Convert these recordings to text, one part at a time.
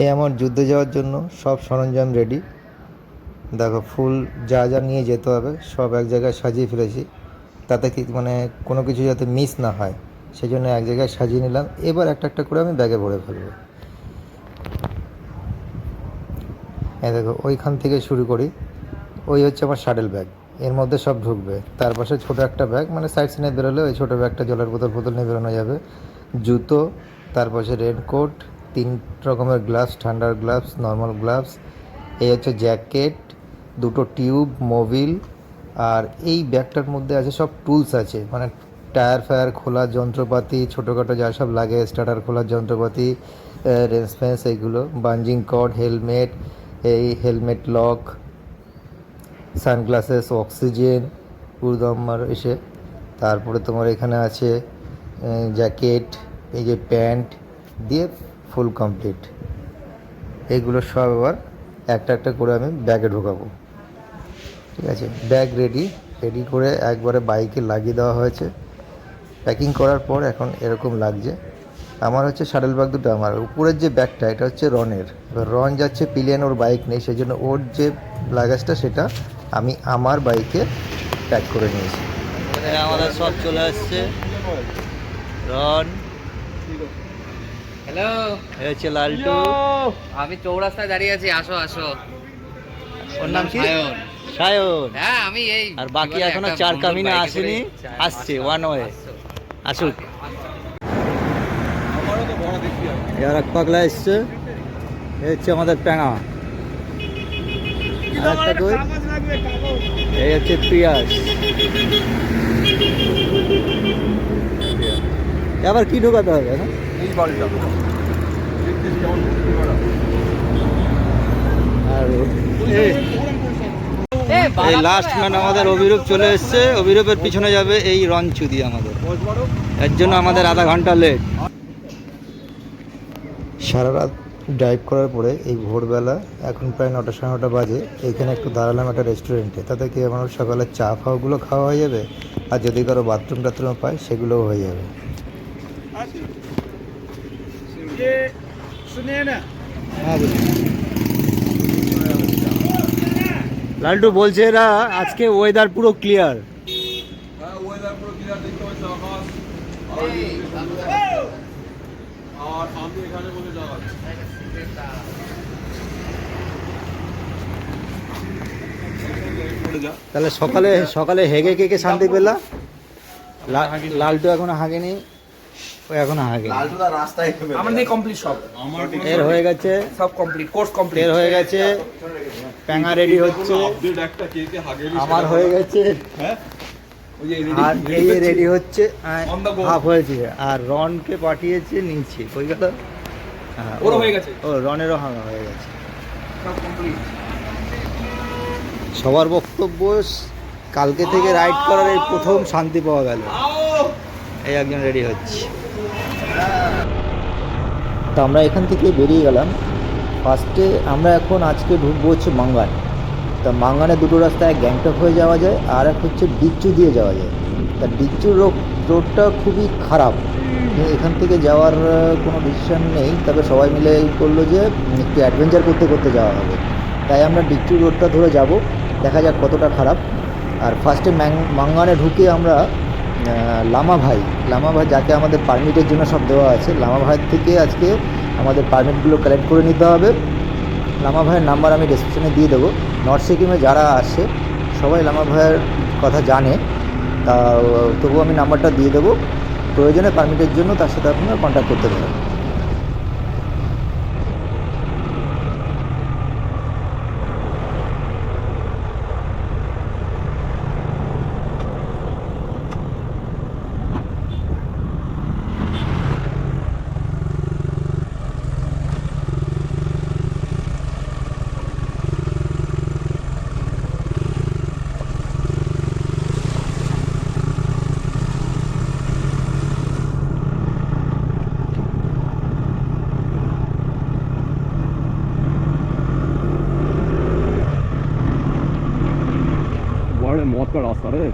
এই আমার যুদ্ধে যাওয়ার জন্য সব সরঞ্জাম রেডি। দেখো ফুল যা যা নিয়ে যেতে হবে সব এক জায়গায় সাজিয়ে ফেলেছি, তাতে কি মানে কোনো কিছু যাতে মিস না হয় সেই জন্য এক জায়গায় সাজিয়ে নিলাম। এবার একটা একটা করে আমি ব্যাগে ভরে ফেলবো। এই দেখো ওইখান থেকে শুরু করি। ওই হচ্ছে আমার শাটেল ব্যাগ, এর মধ্যে সব ঢুকবে। তার পাশে ছোটো একটা ব্যাগ, মানে সাইড সিনে বেরোলে ওই ছোটো ব্যাগটা জলের বোতল নিয়ে বেরোনো যাবে। জুতো, তার পাশে রেনকোট, 3 রকমের গ্লাভস, ঠান্ডার গ্লাভস, নর্মাল গ্লাভস। এই হচ্ছে জ্যাকেট, 2টো টিউব, মোবিল। আর এই ব্যাগটার মধ্যে আছে সব টুলস আছে, মানে টায়ার ফায়ার খোলার যন্ত্রপাতি, ছোটোখাটো যা সব লাগে, স্টার্টার খোলার যন্ত্রপাতি, রেঞ্চ ফ্যান্স, এইগুলো, বাঞ্জিং কর্ড, হেলমেট, এই হেলমেট লক, সানগ্লাসেস, অক্সিজেন, উর্দমার এসে। তারপরে তোমার এখানে আছে জ্যাকেট, এই যে প্যান্ট দিয়ে ফুল কমপ্লিট। এগুলো সব আবার একটা একটা করে আমি ব্যাগে ঢোকাবো। ঠিক আছে, ব্যাগ রেডি রেডি করে একবারে বাইকে লাগিয়ে দেওয়া হয়েছে। প্যাকিং করার পর এখন এরকম লাগছে। আমার হচ্ছে শাটেল ব্যাগ দুটো। আমার উপরের যে ব্যাগটা এটা হচ্ছে রনের। এবার রন যাচ্ছে পিলিয়ন, ওর বাইক নেই, সেই জন্য ওর যে লাগেজটা সেটা আমি আমার বাইকে প্যাক করে নিয়েছি। আমাদের সব চলে আসছে। রন, হ্যালো, এই হচ্ছে লালটু। আমি চৌরাস্তায় দাঁড়িয়ে আছি, আসো আসো। ওর নাম কি? সায়ন। সায়ন। হ্যাঁ আমি এই আর বাকি এখনো 4 কামিনে আসেনি, আসছে ওয়ান ওয়ে। আসুক। এবার এক পাগলা এসছে, এই হচ্ছে আমাদের প্যাঙা। আরেকটা কই? এই হচ্ছে পিয়াস। আবার কি ঢোকাতে হবে না? আর এই লাস্ট ম্যান আমাদের অভিরূপ চলে এসছে। অভিরূপের পিছনে যাবে এই রঞ্চুদি আমাদের, এর জন্য আমাদের আধা ঘন্টা লেট। সারা রাত ড্রাইভ করার পরে এই ভোরবেলা এখন প্রায় 9টা সাড়ে 9টা বাজে। এইখানে একটু দাঁড়ালাম একটা রেস্টুরেন্টে, তাতে কি আমার সকালে চা ফাওয়াগুলো খাওয়া হয়ে যাবে, আর যদি কারো বাথরুম টাথরুম পায় সেগুলোও হয়ে যাবে। হ্যাঁ বলুন। লালটু বলছে এরা আজকে ওয়েদার পুরো ক্লিয়ার। তাহলে সকালে সকালে হেগে কে কে শান্তি পেলা? লালটু এখনো হাগেনি, ও এখনো হাগেনি। আমাদের কমপ্লিট সব, এর হয়ে গেছে, সব কমপ্লিট, কোর্স কমপ্লিট। এর হয়ে গেছে, প্যাঙা রেডি হচ্ছে, আমার হয়ে গেছে, আর এই রেডি হচ্ছে, হাফ হয়েছে। আর রনকে পাঠিয়েছে নিচে, ওই গেল। হ্যাঁ ওরও হয়ে গেছে। ও রনেরও হাগা হয়ে গেছে। সব কমপ্লিট। সবার বক্তব্য কালকে থেকে রাইড করার এই প্রথম শান্তি পাওয়া গেল। এই একজন রেডি হচ্ছে। তো আমরা এখান থেকে বেরিয়ে গেলাম। ফার্স্টে আমরা এখন আজকে ঢুকবো হচ্ছে মাঙ্গান। তা মাঙ্গানে দুটো রাস্তা, এক গ্যাংটক হয়ে যাওয়া যায় আর এক হচ্ছে ডিকচু দিয়ে যাওয়া যায়। তা ডিকচুর রোডটা খুবই খারাপ, এখান থেকে যাওয়ার কোনো ডিসিশন নেই, তবে সবাই মিলে করলো যে একটু অ্যাডভেঞ্চার করতে করতে যাওয়া হবে। তাই আমরা ডিকচু রোডটা ধরে যাব, দেখা যাক কতটা খারাপ। আর ফার্স্টে মাঙ্গানে ঢুকে আমরা লামা ভাই যাকে আমাদের পারমিটের জন্য সব দেওয়া আছে, লামা ভাইয়ের থেকে আজকে আমাদের পারমিটগুলো কালেক্ট করে নিতে হবে। লামা ভাইয়ের নাম্বার আমি ডেসক্রিপশনে দিয়ে দেবো। নর্থ সিকিমে যারা আসে সবাই লামা ভাইয়ের কথা জানে, তা তবুও আমি নাম্বারটা দিয়ে দেবো। প্রয়োজনে পারমিটের জন্য তার সাথে আপনারা কন্ট্যাক্ট করতে পারেন। मौत का रास्ता है।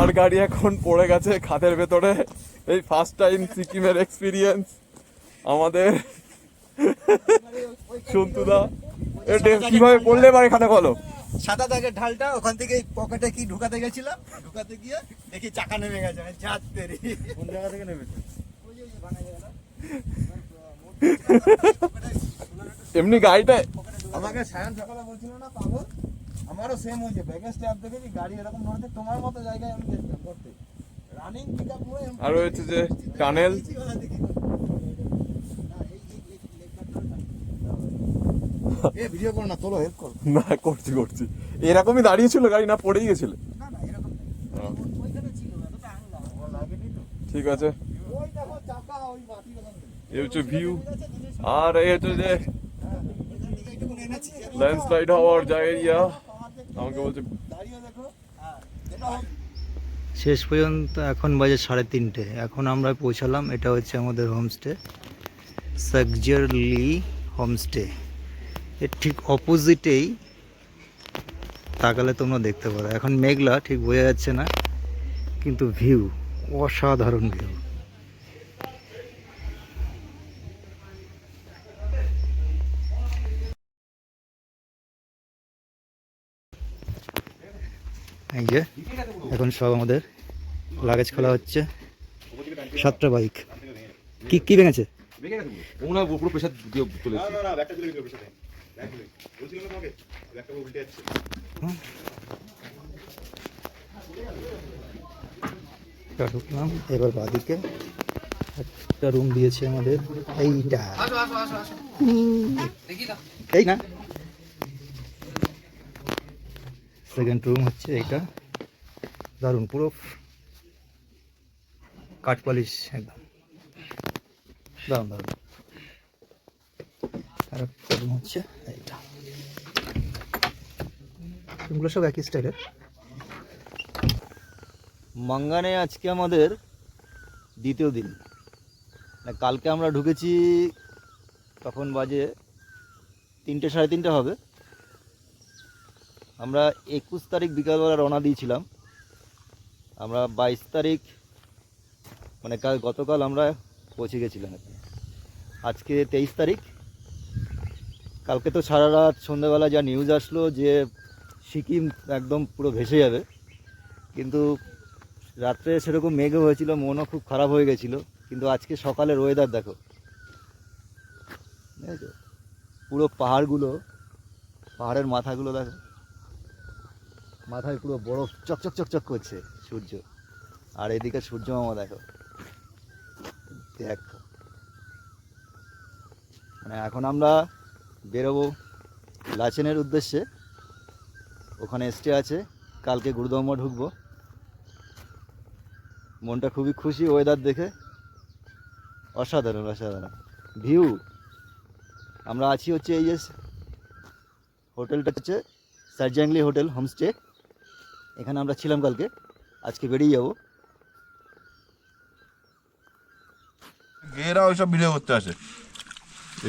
যার গাড়ি এখন পড়ে গেছে খাদের ভেতরে। এই ফার্স্ট টাইম সিকিমের এক্সপিরিয়েন্স আমাদের। সন্তুদা এটা কিভাবে পড়লে এবার এখানে বলো? সাদা দাগের ঢালটা ওখান থেকে পকেটে কি ঢুকাতে গেছিলাম, ঢুকাতে গিয়ে দেখি চাকা নেমে গেছে। যাত্রী কোন জায়গা থেকে নেমেছে? এমনি গাড়িটায় আমাকে সায়ন সকালে বলছিল না পাগল, আমারও সেম হয়েছে। ব্যাগেজ ট্যাপ দেখেছি গাড়ি এরকম ধরতে, তোমার মতো জায়গায় আমি দেখলাম করতে রানিং পিকআপ পুরো। আর রয়েছে যে টানেল। এ ভিডিও করো না, তোলো, হেল্প করো। না করছি করছি। এরকমই দাঁড়িয়েছিল গাড়ি, না পড়েই গেছিল? না না এরকম ওইখানে ছিল, এতটা আনলাম লাগেনি তো। ঠিক আছে, ওই দেখো চাকা ওই মাটির ওখানে। এই হচ্ছে ভিউ। আর এই হচ্ছে যে ল্যান্ডস্লাইড হওয়ার জায়গা। আমাকে বলছে দাঁড়িয়ে দেখো। হ্যাঁ এটা শেষ পর্যন্ত এখন বাজে 3:30। এখন আমরা পৌঁছালাম। এটা হচ্ছে আমাদের হোমস্টে, সাকজারলি হোমস্টে। এর ঠিক অপোজিটেই তাকালে তোমরা দেখতে পারো। এখন মেঘলা, ঠিক বোঝা যাচ্ছে না, কিন্তু ভিউ অসাধারণ ভিউ। এই যে এখন সব আমাদের লাগেজ খোলা হচ্ছে। 7টা বাইক। কি কি ভেঙেছে? পুরো প্রেশার দিয়ে চলে ঢুকলাম। এবার বাদিকে একটা রুম দিয়েছে আমাদের। এইটা আসো আসো আসো আসো দেখি না। এই না, সেকেন্ড রুম হচ্ছে এইটা। দারুণ, পুরো কাঠ পলিশ একদম দারুণ দারুণ। আর একটা রুম হচ্ছে এইটা। রুমগুলো সব একই স্টাইলের। মাঙ্গানে আজকে আমাদের দ্বিতীয় দিন। কালকে আমরা ঢুকেছি, তখন বাজে 3টে সাড়ে 3টে হবে। আমরা 21 তারিখ বিকালবেলা রওনা দিয়েছিলাম। আমরা 22 তারিখ মানে গতকাল আমরা পৌঁছে গেছিলাম এখানে। আজকে 23 তারিখ। কালকে তো সারা রাত সন্ধ্যাবেলা যা নিউজ আসলো যে সিকিম একদম পুরো ভেসে যাবে, কিন্তু রাত্রে সেরকম মেঘও হয়েছিল, মনও খুব খারাপ হয়ে গেছিলো। কিন্তু আজকে সকালের ওয়েদার দেখো, বুঝেছো? পুরো পাহাড়গুলো, পাহাড়ের মাথাগুলো দেখো, মাথায় পুরো বরফ চকচক চকচক করছে সূর্য। আর এদিকে সূর্য মামা দেখো, দেখো। মানে এখন আমরা বেরোবো লাচেনের উদ্দেশ্যে। ওখানে স্টে আছে, কালকে গুরুদম্ম ঢুকবো। মনটা খুবই খুশি ওয়েদার দেখে, অসাধারণ অসাধারণ ভিউ। আমরা আছি হচ্ছে এই যে হোটেলটা হচ্ছে সার্জাংলি হোটেল হোমস্টে। এখানে আমরা ছিলাম কালকে, আজকে বেরিয়ে যাবো। এরা ওইসব ভিডিও করতে আসে।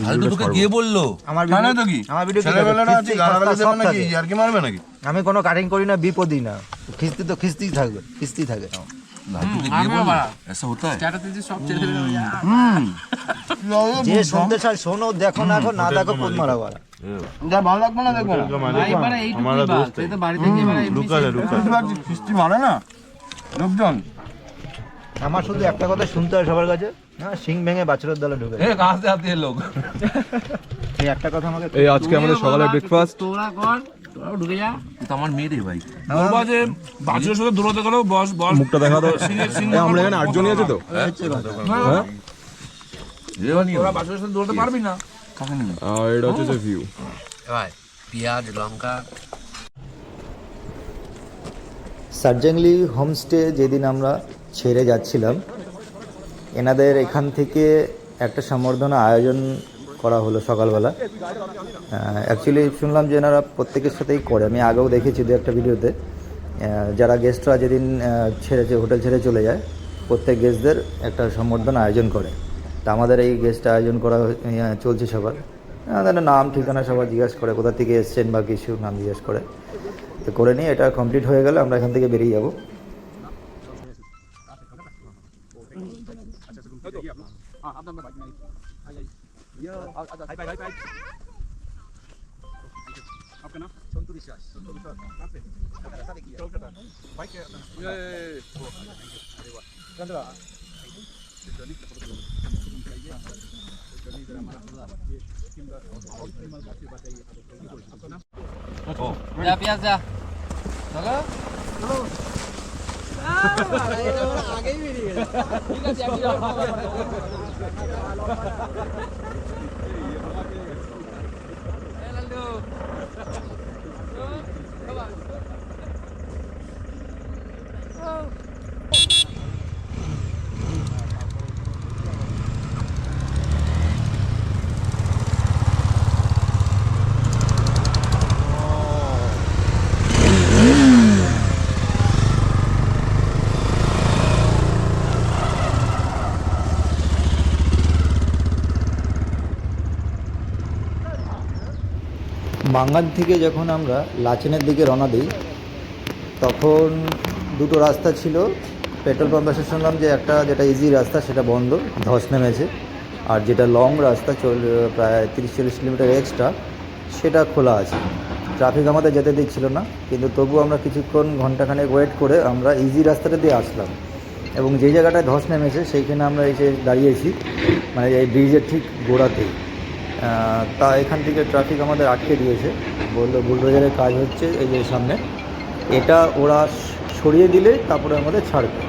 ফালতু তোকে কে বললো? আমার না তো কি আমার ভিডিও ছেলেবেলাটা আছে, গালাগালি দেবে নাকি, আর কি মারবে নাকি? আমি কোনো কাটিং করি না, বিপদই না। খিস্তি তো খিস্তিই থাকবে, খিস্তি থাকে। ऐसा होता है। সব ছেড়ে দেবে যে শুনতে চাই শোনো, দেখো না এখন, না দেখো কোন মারা বলা। যা ভালো লাগবে না দেখবো না। ভাই মানে এইটুকুই বাস, এই তো বাড়িতে গিয়ে মানে খিস্তি মারে না লোকজন। আমার শুধু একটা কথা শুনতে হয় সবার কাছে, হ্যাঁ, সিং ভেঙে বাছুরের দলে ঢুকে। कहाँ से आते हैं लोग? এই একটা কথা আমাকে এই আজকে আমাদের সকালে ব্রেকফাস্ট। তোরা কর, তোরাও ঢুকে যা। তো আমার মেয়ে রে ভাই। বলবা যে বাছুরের সাথে দৌড়াতে গেলেও বস বস মুখটা দেখা দাও। আমরা এখানে 8 জনই আছে তো। হ্যাঁ, তোরা বাছুরের সাথে দৌড়াতে পারবি না। আর এটা হচ্ছে যে ভিউ। ভাই পেঁয়াজ লঙ্কা সার্জাংলি হোমস্টে যেদিন আমরা ছেড়ে যাচ্ছিলাম, এনাদের এখান থেকে একটা সম্বর্ধনা আয়োজন করা হলো সকালবেলা। অ্যাকচুয়ালি শুনলাম যে এনারা প্রত্যেকের সাথেই করে, আমি আগেও দেখেছি দু একটা ভিডিওতে। যারা গেস্টরা যেদিন হোটেল ছেড়ে চলে যায়, প্রত্যেক গেস্টদের একটা সম্বর্ধনা আয়োজন করে। তা আমাদের এই গেস্ট আয়োজন করা চলছে সবার। আমাদের নাম ঠিকানা সবার জিজ্ঞাসা করে, কোথা থেকে এসছেন বা কিছু নাম জিজ্ঞাসা করে। তো করে নিয়ে এটা কমপ্লিট হয়ে গেলে আমরা এখান থেকে বেরিয়ে যাব। যা পেঁয়াজ যা চলো মাঙ্গান থেকে যখন আমরা লাচেনের দিকে রওনা দিই তখন দুটো রাস্তা ছিল। পেট্রোল পাম্পে এসে শুনলাম যে একটা যেটা ইজি রাস্তা সেটা বন্ধ, ধস নেমেছে, আর যেটা লং রাস্তা প্রায় 30-40 কিলোমিটার এক্সট্রা সেটা খোলা আছে। ট্রাফিক আমাদের যেতে দিচ্ছিল না, কিন্তু তবু আমরা কিছুক্ষণ ঘন্টাখানেক ওয়েট করে আমরা ইজি রাস্তাটা দিয়ে আসলাম। এবং যেই জায়গাটায় ধস নেমেছে সেইখানে আমরা এসে দাঁড়িয়েছি, মানে এই ব্রিজের ঠিক গোড়াতেই। তা এখান থেকে ট্রাফিক আমাদের আটকে দিয়েছে, বললো বুলডোজারের কাজ হচ্ছে এই যে সামনে, এটা ওরা সরিয়ে দিলে তারপরে আমাদের ছাড়বে।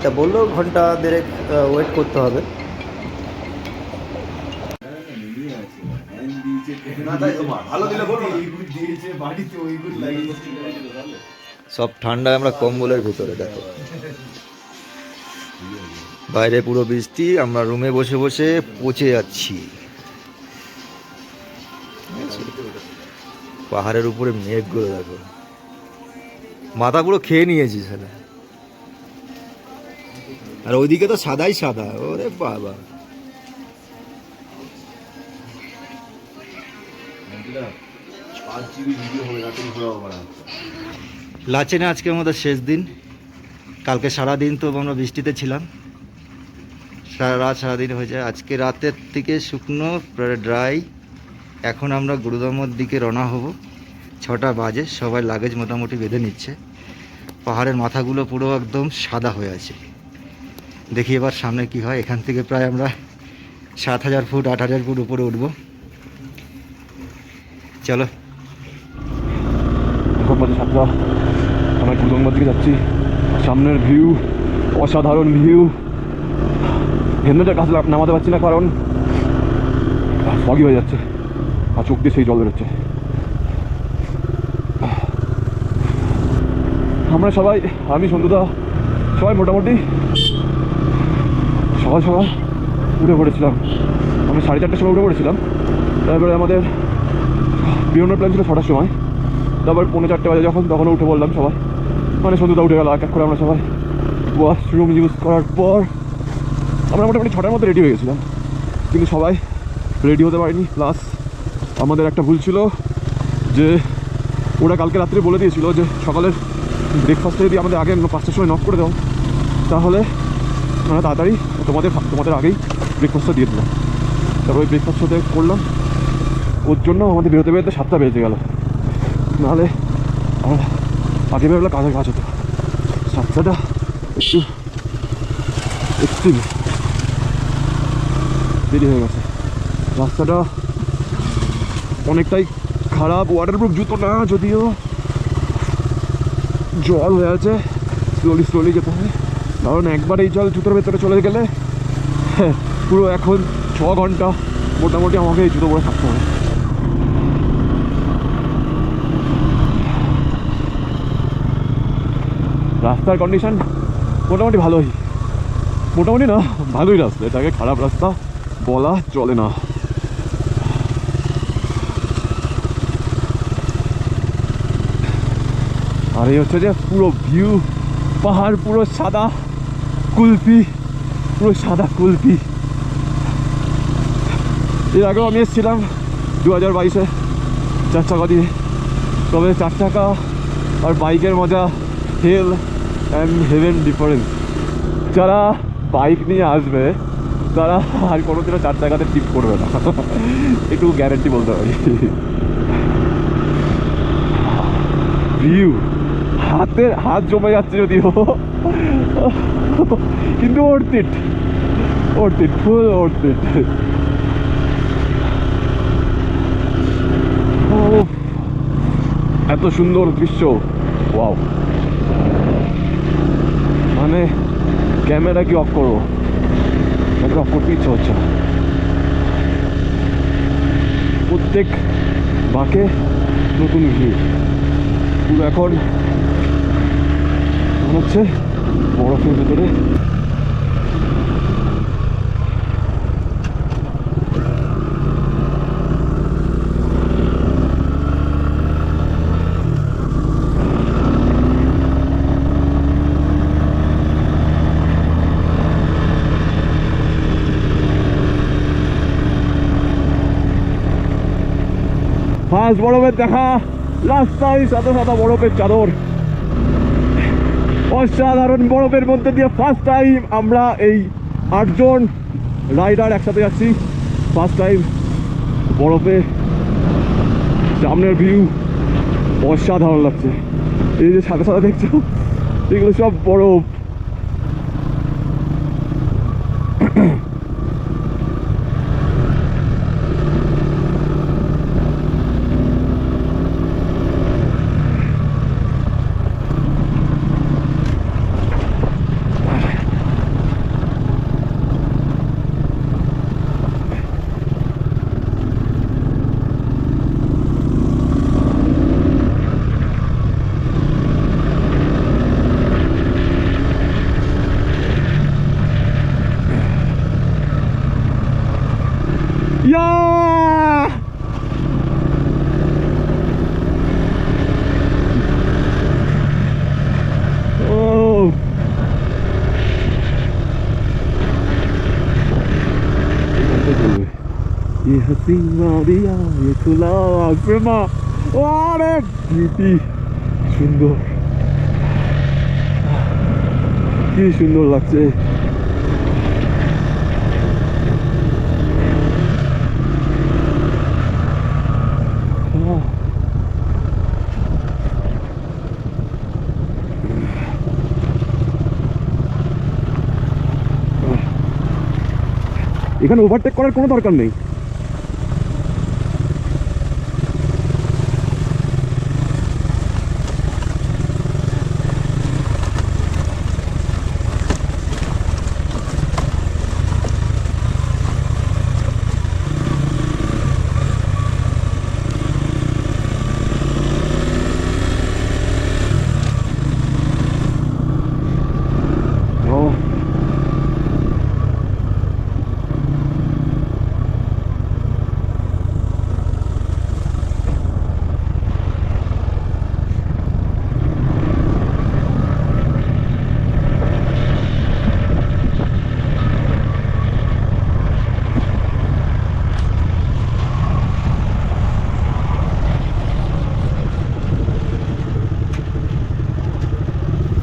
তা বললো ঘন্টা দেড়েক ওয়েট করতে হবে। সব ঠান্ডায় আমরা কম্বলের ভিতরে, দেখো বাইরে পুরো বৃষ্টি, আমরা রুমে বসে বসে পচে যাচ্ছি। পাহাড়ের উপরে মেঘগুলো দেখো, মাথা পুরো খেয়ে নিয়েছি সেটা। আর ওইদিকে তো সাদাই সাদা, ওরে বাবা। লাচেনে আজকে আমাদের শেষ দিন। কালকে সারাদিন তো আমরা বৃষ্টিতে ছিলাম, সারা রাত সারাদিন হয়ে যায়। আজকে রাতের থেকে শুকনো ড্রাই। এখন আমরা গুরুদামোর দিকে রওনা হব। 6টা বাজে, সবাই লাগেজ মোটামুটি বেঁধে নিচ্ছে। পাহাড়ের মাথাগুলো পুরো একদম সাদা হয়ে আছে। দেখি এবার সামনে কি হয়। এখান থেকে প্রায় আমরা 7000 ফুট 8000 ফুট উপরে উঠব। চলো। এখন বাজে 7টা, আমরা গুরুদামোর দিকে যাচ্ছি। সামনের ভিউ অসাধারণ ভিউ। হেলমেটের কাছে নামাতে পারছি না কারণ foggy হয়ে যাচ্ছে, আর চোখ দিয়ে সেই জল বেরোচ্ছে। আমরা সবাই, আমি সন্তুদা সবাই মোটামুটি সকাল সকাল উঠে পড়েছিলাম। আমি 4:30টার সময় উঠে পড়েছিলাম। তারপরে আমাদের বেরোনোর প্ল্যান ছিল 6টার সময়। তারপর 4:45 বাজে তখনও উঠে পড়লাম সবাই, মানে সন্তুদা উঠে গেল। এক এক করে আমরা সবাই ওয়াশরুম ইউজ করার পর আমরা মোটামুটি 6টার মধ্যে রেডি হয়ে গেছিলাম, কিন্তু সবাই রেডি হতে পারিনি। প্লাস আমাদের একটা ভুল ছিল যে ওরা কালকে রাত্রে বলে দিয়েছিল যে সকালের ব্রেকফাস্টে যদি আমাদের আগে 5টার সময় নক করে দাও তাহলে আমরা তাড়াতাড়ি তোমাদের আগেই ব্রেকফাস্টটা দিয়ে দিলাম। তারপর ওই ব্রেকফাস্ট সাথে করলাম, ওর জন্য আমাদের বেরোতে বেরোতে 7টা বেজে গেল। নাহলে আমরা আগে বেরোলে কাজের কাজ হতো। 7টাটা একটু এক্সট্রিম দেরি হয়ে গেছে। রাস্তাটা অনেকটাই খারাপ, ওয়াটারপ্রুফ জুতো না, যদিও জল হয়ে আছে। স্লোলি যেতে হবে, কারণ একবার এই জল জুতোর ভেতরে চলে গেলে পুরো এখন 6 ঘন্টা মোটামুটি আমাকে এই জুতো পরে থাকতে হবে। রাস্তার কন্ডিশন মোটামুটি ভালোই, মোটামুটি না ভালোই রাস্তা, এটাকে খারাপ রাস্তা বলা চলে না। আর এই হচ্ছে যে পুরো ভিউ, পাহাড় পুরো সাদা কুলফি, পুরো সাদা কুলফি। এর আগেও আমি এসেছিলাম 2022-এ 4 চাকা দিয়ে, তবে 4 চাকা আর বাইকের মজা হেল অ্যান্ড হেভেন ডিফারেন্স। যারা বাইক নিয়ে আসবে তারা আর কোনোদিনও 4 চাকাতে টিপ করবে না, একটু গ্যারেন্টি বলতে পারি। ভিউ হাত জমে যাচ্ছে যদিও, কিন্তু worth it, full worth it। এত সুন্দর দৃশ্য, ওয়াও। মানে ক্যামেরা কি অফ করবো, ক্যামেরা অফ করতে ইচ্ছা হচ্ছে না। প্রত্যেক বাঁকে নতুন ভিউ, পুরো এখন মনে হচ্ছে বরফের ভেতরে। ফার্স্ট বরফের দেখা, রাস্তায় সাদা সাদা বরফের চাদর, অসাধারণ বরফের মধ্যে দিয়ে ফার্স্ট টাইম আমরা এই 8 জন রাইডার একসাথে যাচ্ছি। ফার্স্ট টাইম বরফে, সামনের ভিউ অসাধারণ লাগছে। এই যে সাদা সাদা দেখছো, এগুলো সব বরফ। ये हसीना दिया ये खुला आसमां, অনেক বিউটি, সুন্দর, কি সুন্দর লাগছে। এখানে ওভারটেক করার কোনো দরকার নেই।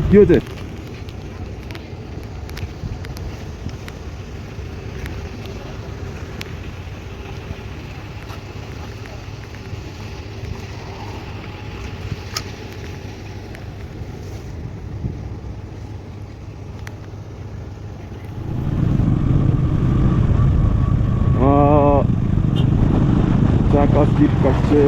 কি হয়েছে? চাকা স্লিপ কাটছে।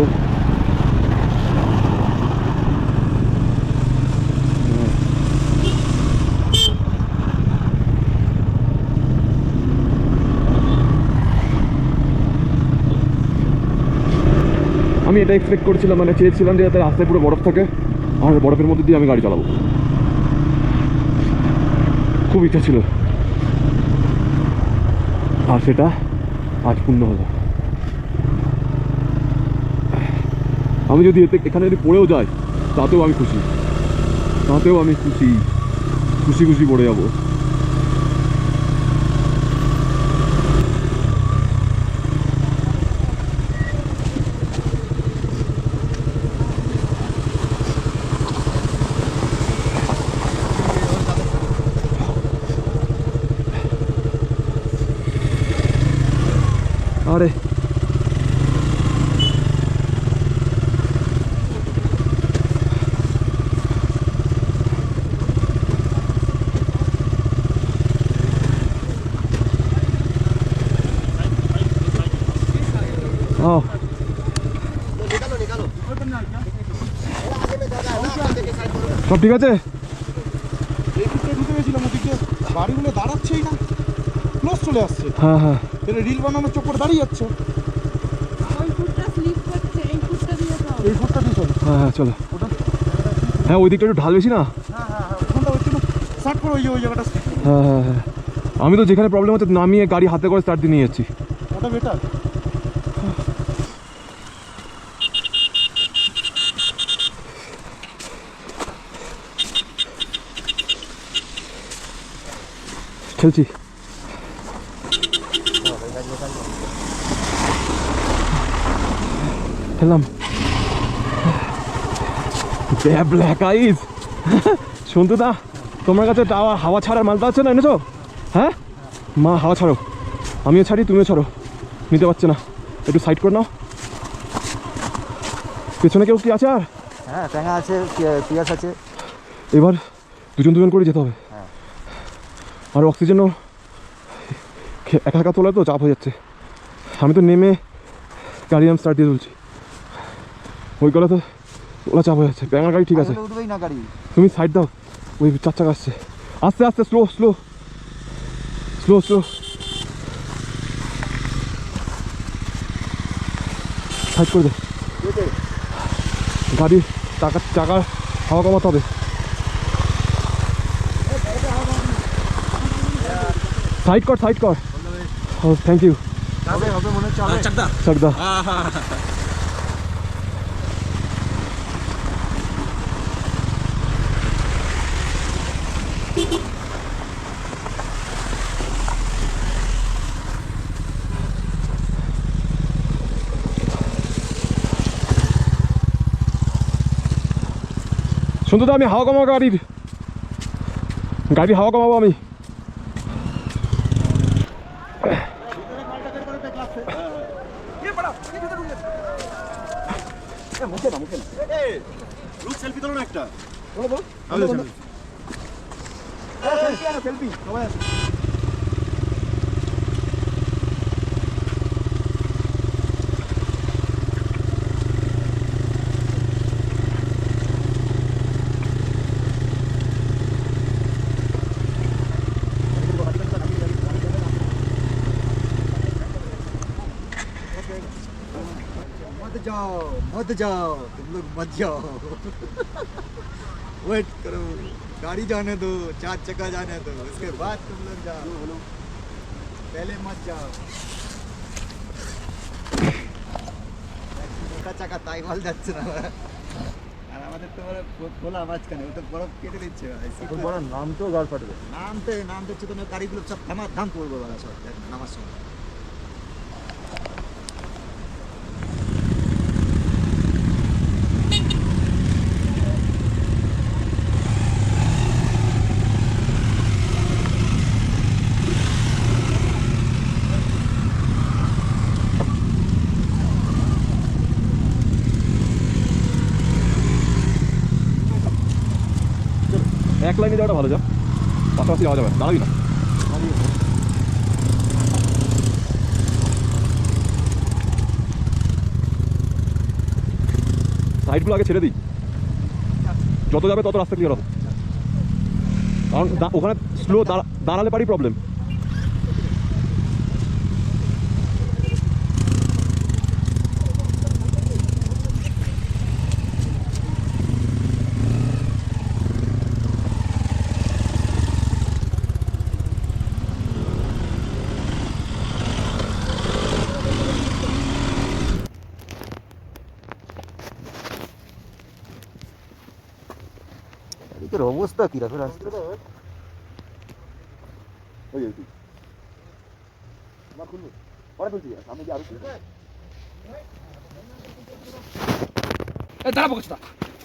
আমি এটা এক্সপেক্ট করছিলাম, মানে চেয়েছিলাম যে যাতে রাস্তায় পুরো বরফ থাকে আর বরফের মধ্যে দিয়ে আমি গাড়ি চালাবো, খুব ইচ্ছা ছিল, আর সেটা আজ পূর্ণ হলো। আমি যদি এখানে যদি পড়েও যাই তাতেও আমি খুশি, খুশি খুশি পড়ে যাবো। আরে ও সব ঠিক আছে? ঢুকে গেছিলাম ওদিকে, গাড়িগুলো দাঁড়াচ্ছেই না, ক্লোজ চলে আসছে। হ্যাঁ হ্যাঁ এটা রিল বানানোর চক্কর দাঁড়িয়ে যাচ্ছে। ওই ফুটটা স্লিপ করছে, এই ফুটটা দিয়ে দাও। এই ফুটটা দিয়ে চলো। হ্যাঁ হ্যাঁ চলো। হ্যাঁ ওই দিকটা একটু ঢাল বেশি না? ওখানটা হচ্ছে না, স্টার্ট করো ওই জায়গাটা, হ্যাঁ হ্যাঁ হ্যাঁ আমি তো যেখানে প্রবলেম হচ্ছে নামিয়ে গাড়ি হাতে করে স্টার্ট দিয়ে নিয়ে যাচ্ছি। ওটা বেটার। খেলছি। খেললাম। ব্ল্যাক আইস সন্তুদা, তোমার কাছে হাওয়া ছাড়ার মালটা আছে না, এনেছো? হ্যাঁ মা হাওয়া ছাড়ো, আমিও ছাড়ি তুমিও ছাড়ো, নিতে পারছে না, একটু সাইড করে নাও। পেছনে কেউ কি আছে? আর হ্যাঁ ট্যাঙ্গা আছে, পিয়াস আছে। এবার দুজন দুজন করে যেতে হবে। হ্যাঁ। আর অক্সিজেনও একা একা তোলা তো চাপ হয়ে যাচ্ছে। আমি তো নেমে গাড়ি আমি স্টার্ট দিয়ে তুলছি, ওই গলা তো ওলা চাপ হয়ে যাচ্ছে। ব্যাঙার গাড়ি ঠিক আছে, উঠবেই না গাড়ি। তুমি সাইড দাও, ওই 4 চাকা আসছে, আস্তে আস্তে, slow slow slow slow, side করে দে। গাড়ির চাকার হাওয়া কমাতে হবে। সাইড কর সাইড কর। ও থ্যাংক ইউ। হবে মনে হচ্ছে হবে। চাকদা শুনতো তো, আমি হাওয়া কমাবো গাড়ির হাওয়া কমাবো আমি। সেলফি তোলো না একটা। সেলফি সবাই আছে। मत जाओ तुम लोग मत जाओ। वेट करो, गाड़ी जाने दो, 4 चक्का जाने दो, उसके बाद तुम लोग जाओ, पहले मत जाओ। চাকা তাই মাল যাচ্ছে না। আর আমাদের তো খোলা মাঝখানে, ও তো বরফ কেটে দিচ্ছে। নাম তো গাড় ফাটবে। নামতে হচ্ছে তোমার গাড়িগুলো সব ধাম পড়বো সব নামার সময়। এক লাইনে যাওয়াটা ভালো, যা পাশাপাশি যাওয়া যাবে, দাঁড়াবি না। সাইডগুলো আগে ছেড়ে দিই, যত যাবে তত রাস্তা ক্লিয়ার হবে, কারণ ওখানে স্লো দাঁড়ালে পারি প্রবলেম। এদিকের অবস্থা কিরকম রাস্তা?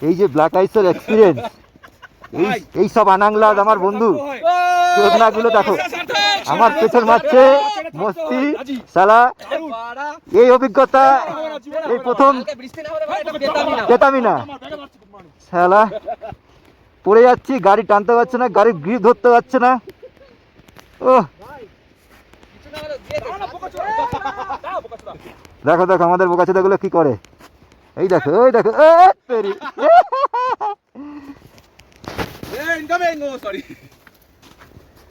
এই যে ব্ল্যাক আইসের এক্সপিরিয়েন্স, এই সব আনাংলাদ আমার বন্ধু চোদনাগুলো দেখো, আমার পেছন মারছে। মস্তি সালা, এই অভিজ্ঞতা এই প্রথম পেতামই না সালা। পড়ে যাচ্ছি, গাড়ি টানতে পারছে না, গাড়ির গ্রিপ ধরতে পারছে না। ও দেখো দেখো আমাদের বোকাচোদাগুলো কি করে, এই দেখো ওই দেখো।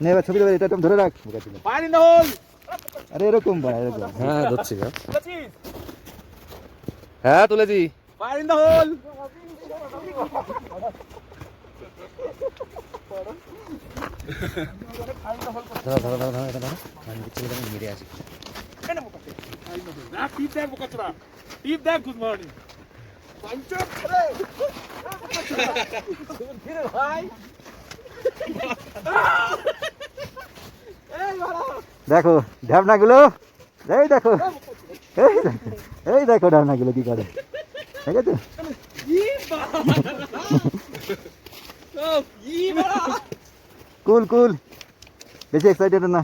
নে এবার ছবি দেবে, এটা তুমি ধরে রাখ বোকাচোদা। আরে এরকম ভাই এরকম। হ্যাঁ ধরছি, হ্যাঁ তুলেছি। ধরো ধরো ধরো ধরো ধরো, আমি মেরে আসি। দেখো ঢ্যাবনাগুলো, এই দেখো এই দেখো ঢ্যাবনাগুলো কি করে, ঠিক আছে? কুল কুল, বেশি এক্সাইটেড না।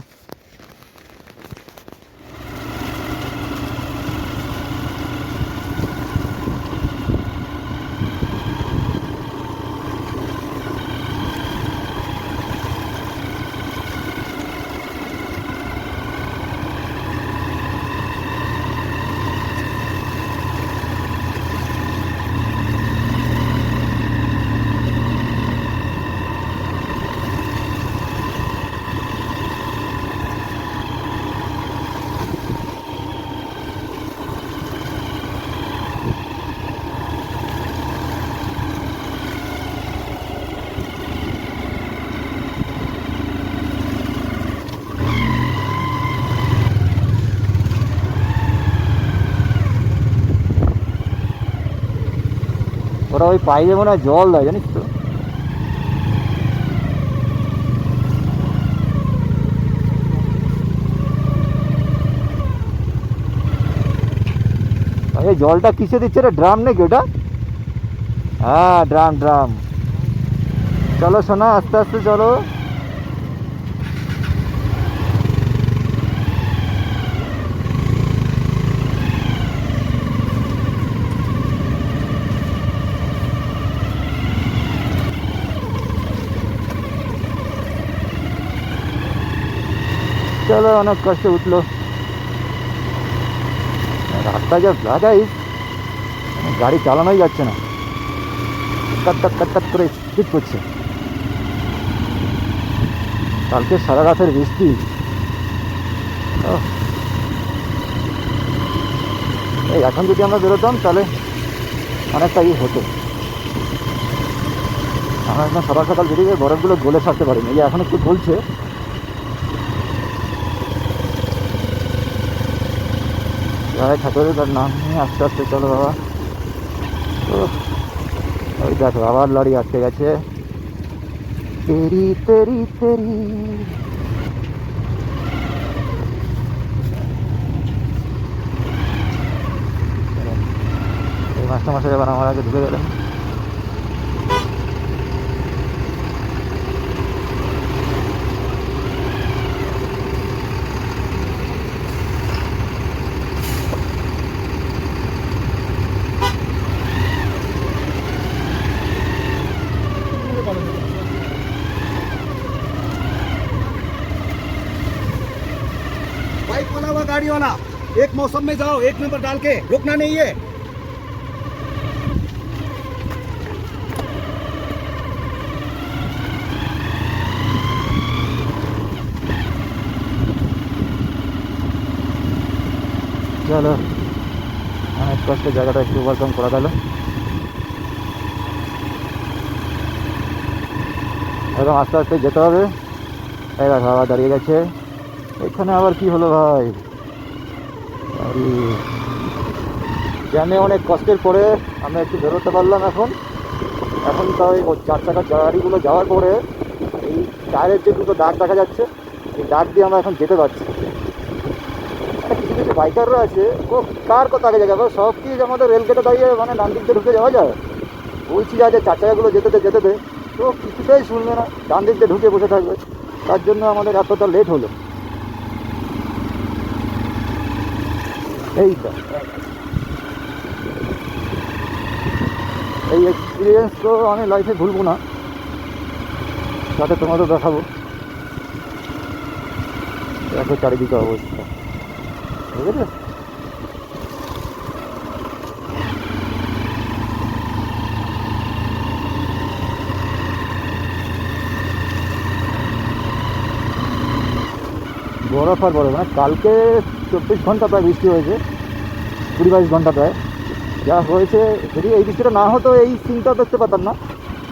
ওরা ওই পাইপে মনে হয় জল দেয়, জানিস তো? এই জলটা কিসে দিচ্ছে রে? ড্রাম নাকি ওটা? হ্যাঁ ড্রাম ড্রাম। চলো শোনা, আস্তে আস্তে চলো। চলো, অনেক কষ্টে উঠলো। রাস্তা যা লাগাই, গাড়ি চালানোই যাচ্ছে না, কাট করে স্পিড করছে। কালকে সারা রাতের বৃষ্টি, এই এখন যদি আমরা বেরোতাম তাহলে অনেকটা ই হতো। আমরা এখন সকাল সকাল বেরিয়ে বরফগুলো গলে থাকতে পারিনি, এই এখন একটু গলছে। ঠাকুরের তার নাম নিয়ে আস্তে আস্তে চলো বাবা। ওই দেখো আবার লরি আটকে গেছে। তেরি তেরি তেরি, এই মাস্টার এবার আমার আগে ঢুকে গেলেন। बाइक वाला व गाड़ी वाला एक मौसम में जाओ, एक नंबर डाल के रुकना नहीं है। চলো, অনেক কষ্টে জায়গাটা একটু ওয়েলকাম করা গেল। একদম আস্তে আস্তে যেতে হবে। এবার খাওয়া দাঁড়িয়ে গেছে। এখানে আবার কি হলো ভাই? আরে জ্যামে অনেক কষ্টের পরে আমরা একটু বেরোতে পারলাম। এখন তাও এই 4 চাকার গাড়িগুলো যাওয়ার পরে এই টায়ারের যে দুটো দাগ দেখা যাচ্ছে, এই দাগ দিয়ে আমরা এখন যেতে পারছি। কিছু কিছু বাইকাররা আছে, ও কার কথা আগে যাবে, সব কি আমাদের রেলগেটে দাঁড়িয়ে মানে ডান দিক দিয়ে ঢুকে যাওয়া যায়? বলছি যে 4 চাকাগুলো যেতে দে, তো কিছুতেই শুনবে না, ডান দিক দিয়ে ঢুকে বসে থাকবে। তার জন্য আমাদের এতটা লেট হলো। এই তো এই এক্সপিরিয়েন্স তো আমি লাইফে ভুলবো না, সাথে তোমাদের দেখাবো। দেখো চারিদিকে অবস্থা, ঠিক আছে? বরফ আর বরফ, মানে কালকে 24 ঘন্টা প্রায় বৃষ্টি হয়েছে, 20-22 ঘন্টা প্রায় যা হয়েছে। যদি এই বৃষ্টিটা না হতো এই সিনটা দেখতে পেতাম না,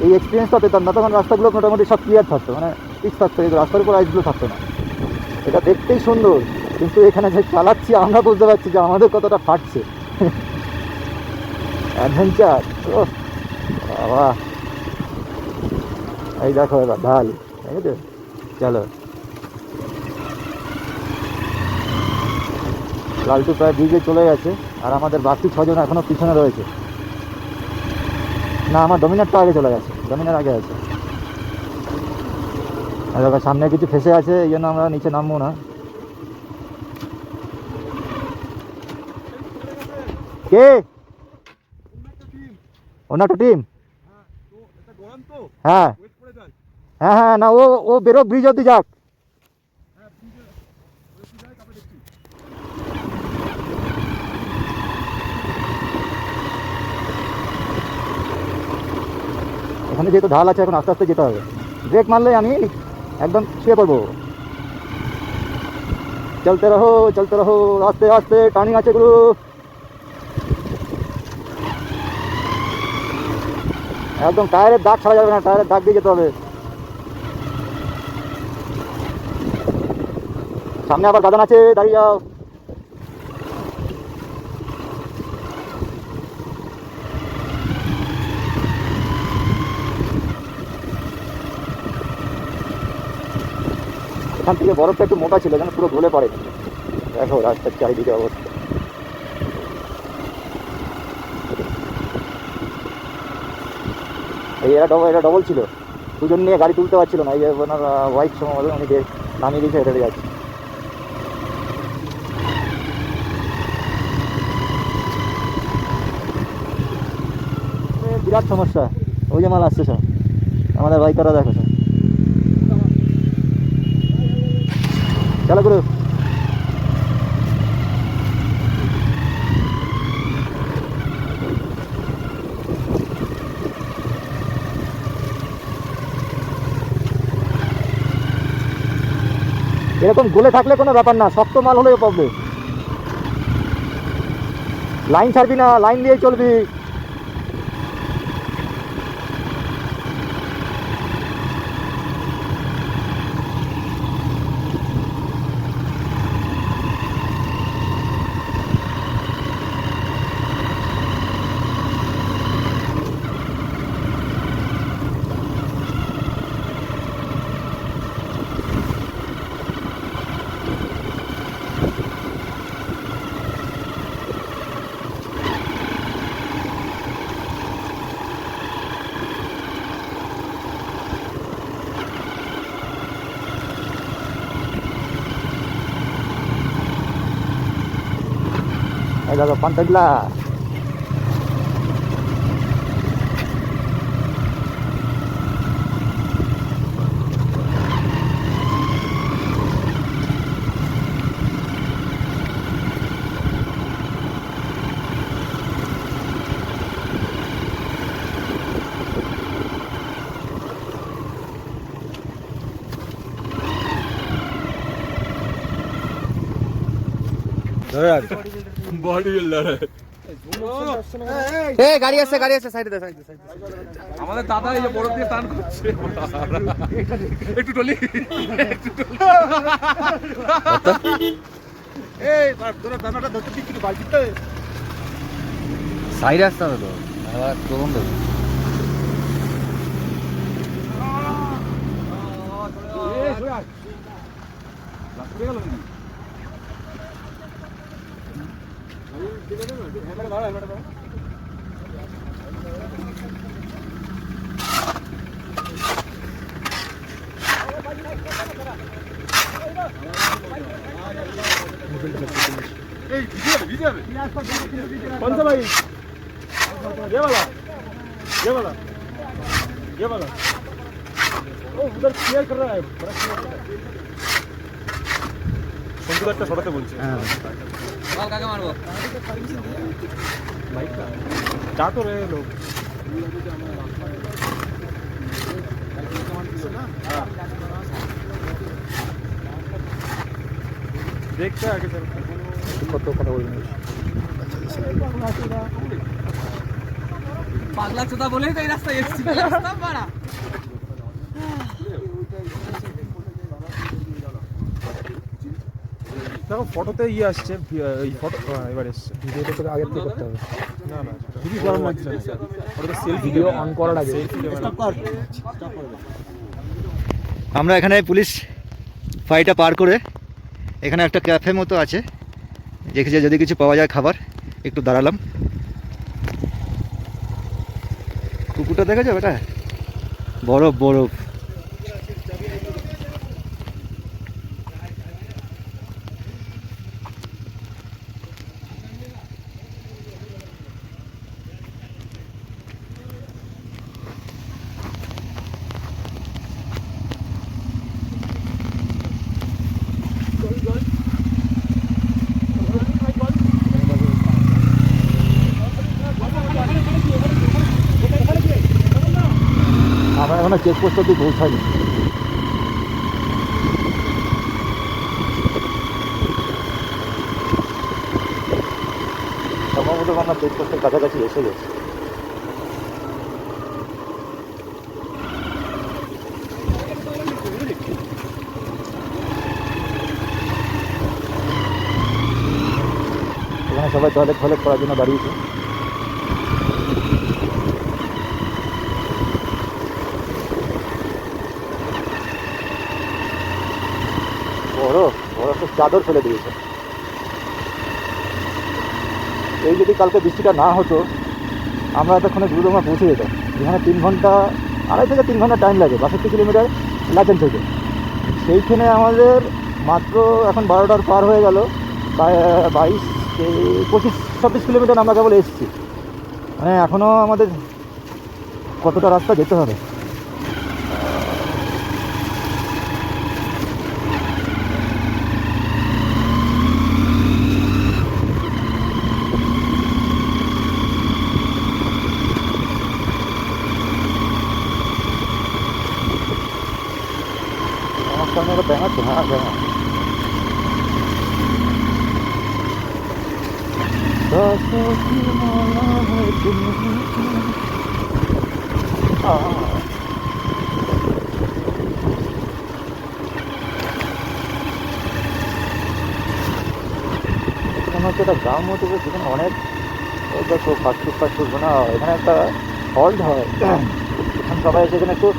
এই এক্সপিরিয়েন্সটা পেতাম না। তখন রাস্তাগুলো মোটামুটি সব ক্লিয়ার থাকতো, মানে ঠিক থাকতো, এই রাস্তার উপর আইসগুলো থাকতো না। এটা দেখতেই সুন্দর, কিন্তু এখানে যে চালাচ্ছি আমরা বুঝতে পারছি যে আমাদের কতটা ফাটছে। অ্যাডভেঞ্চার ও বাবা, এই দেখো এবার ঢাল, ঠিক আছে? চলো, লালটু প্রায় ব্রিজে চলে গেছে, আর আমাদের বাকি 6 জন এখনও পিছনে রয়েছে। না, আমার ডমিনারটা আগে চলে গেছে, ডমিনার আগে আছে। আর এবার সামনে কিছু ফেসে আছে, এই জন্য আমরা নিচে নামবো না। কে? অন্য একটা টিম? হ্যাঁ হ্যাঁ হ্যাঁ, না ও ও বেরো, ব্রিজ অব্দি যাক। এখানে যেহেতু ঢাল আছে, এখন আস্তে আস্তে যেতে হবে। ব্রেক মারলে আমি একদম শুয়ে পড়বো। চলতে রহো, আস্তে আস্তে টার্নিং আছে গুলো। একদম টায়ারের দাগ ছাড়া যাবে না, টায়ারের দাগ দিয়ে যেতে হবে। সামনে আবার বাদান আছে, দাঁড়িয়ে যাও। এখান থেকে বরফটা একটু মোটা ছিল, যেন পুরো গলে পড়ে। দেখো রাস্তার চারিদিকে অবস্থা। এরা ডবল ছিল, দুজন নিয়ে গাড়ি তুলতে পারছিল না। এই যে ওনার ওয়াইফ সম্ভবত উনি নামিয়ে দিয়েছে, হেঁটে যাচ্ছে। বিরাট সমস্যা, ওই যে মাল আসছে সব, আমাদের বাইকাররা দেখো সব। চলো গুরু, এরকম গলে থাকলে কোনো ব্যাপার না, শক্ত মাল হলেও প্রবলেম। লাইন ছাড়বি না, লাইন দিয়ে চলবি। এই দেখো পান্তাগলা। বডি বিল্ডার এই গাড়ি আছে সাইডে দে, সাইডে। আমাদের দাদা এই যে বরফ দিয়ে টান করছে। একটু টলি, এই তোরা দানাটা ধরতে দিচ্ছি বালতিতে। সাইডে আসতে হবে তো, আবার প্রবন্ধ। कौन सा भाई ये वाला ओ उधर क्लियर कर रहा है बड़ा क्लियर कर रहा है संजुदारটা সরাতে বলছে হ্যাঁ বল কাকে মারবো বাইকটা যা তো রে লোক देखते हैं आगे चल কত কথা বলবেন পাগলা চোদা বলেই তো এই রাস্তায় এসেছি রাস্তা পাড়া দেখো ফটোতে ইয়ে আসছে এই ফটো এবার এসছে ভিডিওটা তোকে আগের থেকে করতে হবে না না খুবই গরম লাগছে ফটোতে সেলফি ভিডিও অন করার আগে সেলফি আমরা এখানে পুলিশ ফাঁড়িটা পার করে এখানে একটা ক্যাফে মতো আছে দেখেছি যদি কিছু পাওয়া যায় খাবার একটু দাঁড়ালাম কুকুরটা দেখেছো বেটা বরফ বরফ আমরা এখনো চেকপোস্ট অব্দি পৌঁছাইনি সম্ভবত আমরা চেকপোস্টের কাছাকাছি এসে গেছি এখানে সবাই টয়লেট ফয়লেট করার জন্য দাঁড়িয়েছে বরফের চাদর ফেলে দিয়েছে এই যদি কালকে বৃষ্টিটা না হতো আমরা এতক্ষণে গুরুদমা পৌঁছে যেতাম যেখানে 3 ঘন্টা 2.5 থেকে 3 ঘন্টা টাইম লাগে 62 কিলোমিটার লাচেন থেকে সেইখানে আমাদের মাত্র এখন 12টার পার হয়ে গেল 25-26 কিলোমিটার আমরা কেবল এসেছি মানে এখনও আমাদের কতটা রাস্তা যেতে হবে সামনে একটা ব্যাঙ আছে হ্যাঁ ব্যাঙ হচ্ছে একটা গ্রাম মতো সেখানে অনেক দেখো ফাস্টফুড না এখানে একটা হল্ট হয় এখন সবাই সেখানে একটু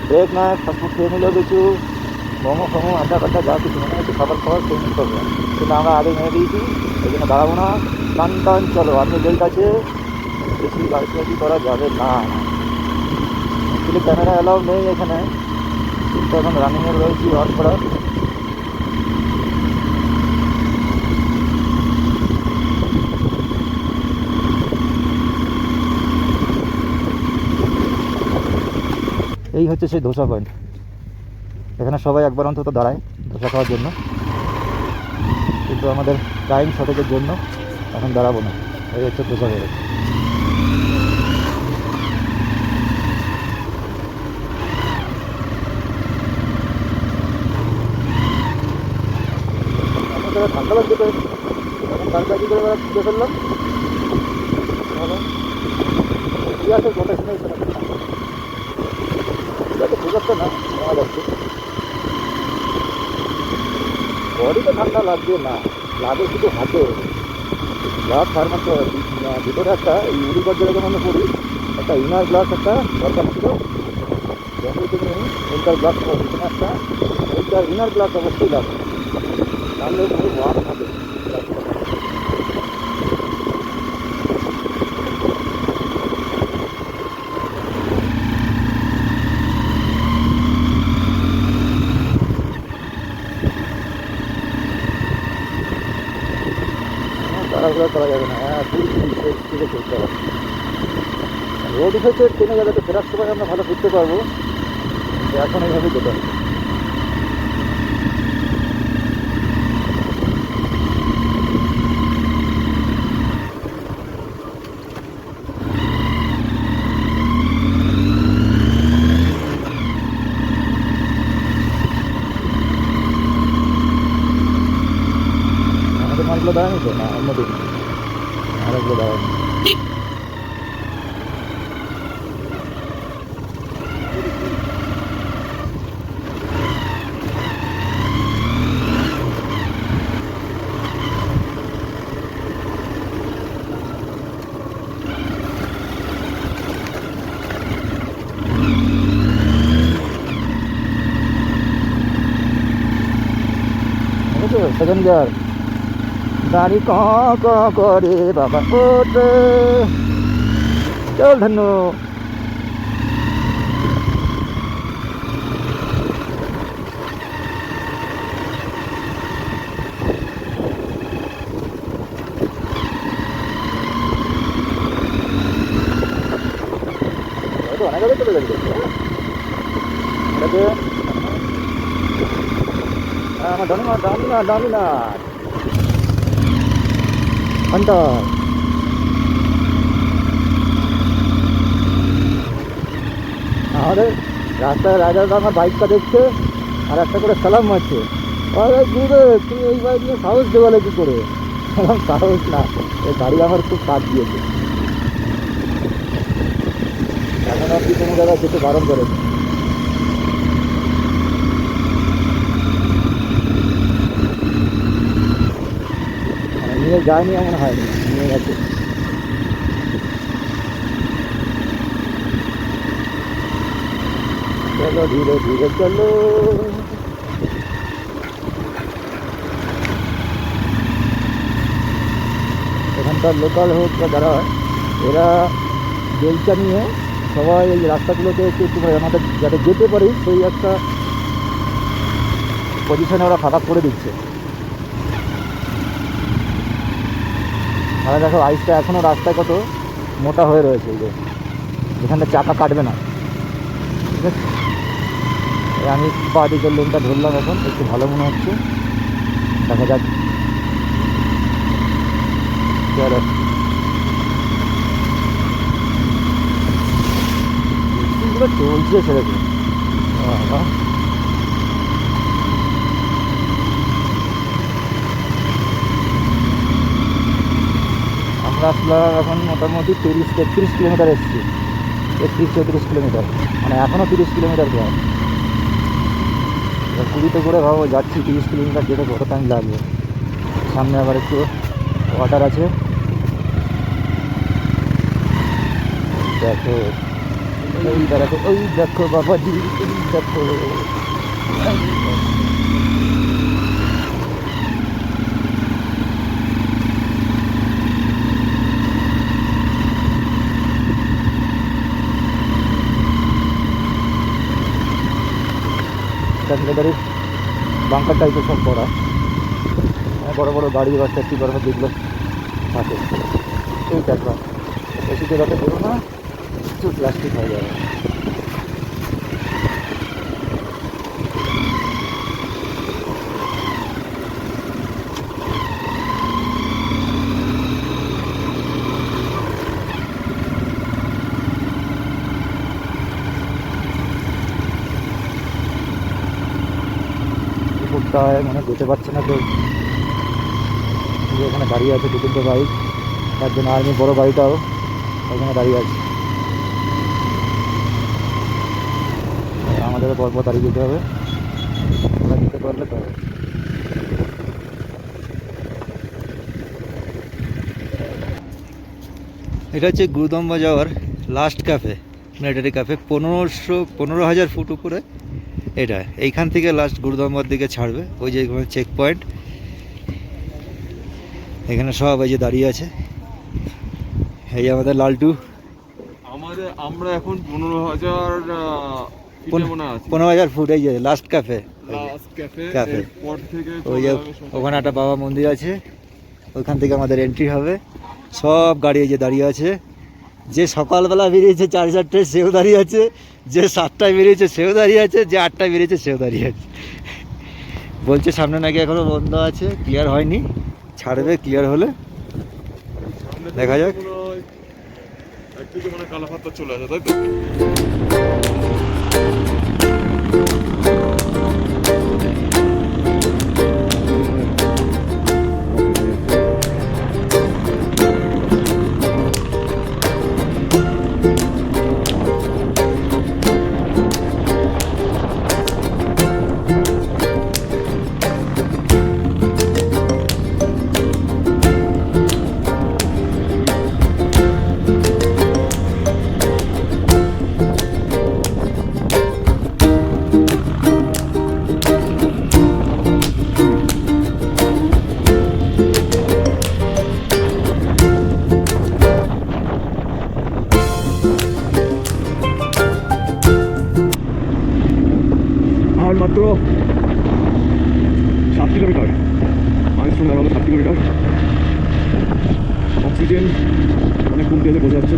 ব্রেক নেয় ফাস্টফুড খেয়ে নিলেও কিছু মোমো ফোমো আড্ডা কাড্ডা যা কিছু মনে হচ্ছে খাবার খেয়ে নিতে হবে কিন্তু আমরা আগে নিয়ে দিয়েছি ওই জন্য দাঁড়াবো না টান চলো আপনি বেল্ট আছে বেশি গাড়ি করা যাবে না অ্যাকচুয়ালি ক্যামেরা অ্যালাউ নেই এখানে কিন্তু এখন রানিংয়ে রয়েছি অন করা এই হচ্ছে সেই ধোসা পয়েন্ট এখানে সবাই একবার অন্তত দাঁড়ায় ধোসা খাওয়ার জন্য কিন্তু আমাদের টাইম শর্টেজের জন্য এখন দাঁড়াবো না এই হচ্ছে ধোসা পয়েন্ট ঠান্ডা লাগছে তো এখন কালকাজি করে খুঁজে ফেললাম ঠিক আছে গোটা শুনে খুব একটা না নেওয়া যাচ্ছে বডিতে ঠান্ডা লাগবে না লাগে শুধু হাতে গ্লাস ফার্মাতে ভিতরে একটা এই উড়িবার যেরকম আমরা করি একটা ইনার গ্লাস একটা দরকার ছিল যখন তুমি ইন্টার গ্লাস পিছনে একটা ওইটার ইনার গ্লাস অবশ্যই লাগবে তাহলে পুরো ওয়ান থাকে তাড়াহুড়া করা যাবে না, হ্যাঁ পুরো দিকে চলতে হবে। রোড উঠেছে, ট্রেনে গেলে তো ফেরার সময় আমরা ভালো ঘুরতে পারবো, এখন এইভাবে যেতে হবে। আমাদের মালগুলো দাঁড়ানি তো না অন্যদিন আরেকগুলো দাঁড়ানি। সেকেন্ড গিয়ার গাড়ি ক করে বাবা ওঠে, চল ধন্যু। অনেক আগে চলে যাবে আমার দামি না Antar. আমাদের রাস্তায় রাজার আমার বাইকটা দেখছে আর একটা করে সালাম মারছে, গুরুদেব তুমি এই বাইক নিয়ে সাহস দেওয়ালে কী করে? আমার সাহস না, এই গাড়ি আমার খুব কাজ দিয়েছে, এখন আপনি কোনো জায়গায় যেতে বারণ করেন। নিয়ে যায়নি এমন হয়নি, নিয়ে গেছে। চলো ধীরে ধীরে চলো। এখানকার লোকাল হোক বা যারা হয় এরা বেলচা নিয়ে সবাই এই রাস্তাগুলোতে একটু একটু আমাদের যাতে যেতে পারি সেই একটা পজিশনে ওরা ফাঁকা করে দিচ্ছে। আর দেখো আইসটা এখনও রাস্তায় কত মোটা হয়ে রয়েছে, এই যে এখানটা চাকা কাটবে না, ঠিক আছে। আমি পা দিকের লেনটা ধরলাম, এখন একটু ভালো মনে হচ্ছে, দেখা যাক। চলছে সেরকম। আমরা আসলাম এখন মোটামুটি 30-33 কিলোমিটার এসেছি, 31-34 কিলোমিটার, মানে এখনও 30 কিলোমিটার প্রায়। পুরীতে করে ভাবো যাচ্ছি 30 কিলোমিটার, যেতে কত টাইম লাগবে। সামনে আবার একটু ওয়াটার আছে, দেখো ওই দাঁড়াতে, ওই দেখো বাবাজি, ওই দেখো। গাড়ির বাঙ্কার টাইপের সব করা, বড়ো বড়ো গাড়ি বা ট্যাক্সি করা যেগুলো থাকে, এই দেখো বেশি জায়গাতে দেবো না, কিছু প্লাস্টিক হয়ে যাবে। মানে যেতে পারছে না কেউ, এখানে দাঁড়িয়ে আছে 2-3টে বাইক, একজন আর্মি বড় গাড়িটাও ওখানে দাঁড়িয়ে আছে। আমাদের পরপর দাঁড়িয়ে যেতে হবে, ওরা যেতে পারলে তো হবে। এটা হচ্ছে গুরুদম্বা যাওয়ার last cafe, military cafe, 15,000 foot উপরে এটা। এইখান থেকে লাস্ট গুরুদম্বার দিকে ছাড়বে, ওই যে চেক পয়েন্ট, এখানে সব এই যে দাঁড়িয়ে আছে। এই যে আমাদের লালটু, আমরা এখন 15,000 ফুট, এই যে লাস্ট ক্যাফে, ক্যাফে। ওই যে ওখানে একটা বাবা মন্দির আছে, ওইখান থেকে আমাদের এন্ট্রি হবে। সব গাড়ি এই যে দাঁড়িয়ে আছে, যে সকালবেলা বেরিয়েছে 4:30টায় সেও দাঁড়িয়ে আছে, যে 7টায় বেরিয়েছে সেও দাঁড়িয়ে আছে, যে 8টায় বেরিয়েছে সেও দাঁড়িয়ে আছে। বলছে সামনে নাকি এখনো বন্ধ আছে, ক্লিয়ার হয়নি, ছাড়বে ক্লিয়ার হলে দেখা যাক। একদিকে মানে কালাপাতা চলে আসে, তাই তো? আর মাত্র 7 কিলোমিটার, মাইলস্টোন লাগানো 7 কিলোমিটার। অক্সিজেন অনেক কমতে আছে, বোঝা যাচ্ছে।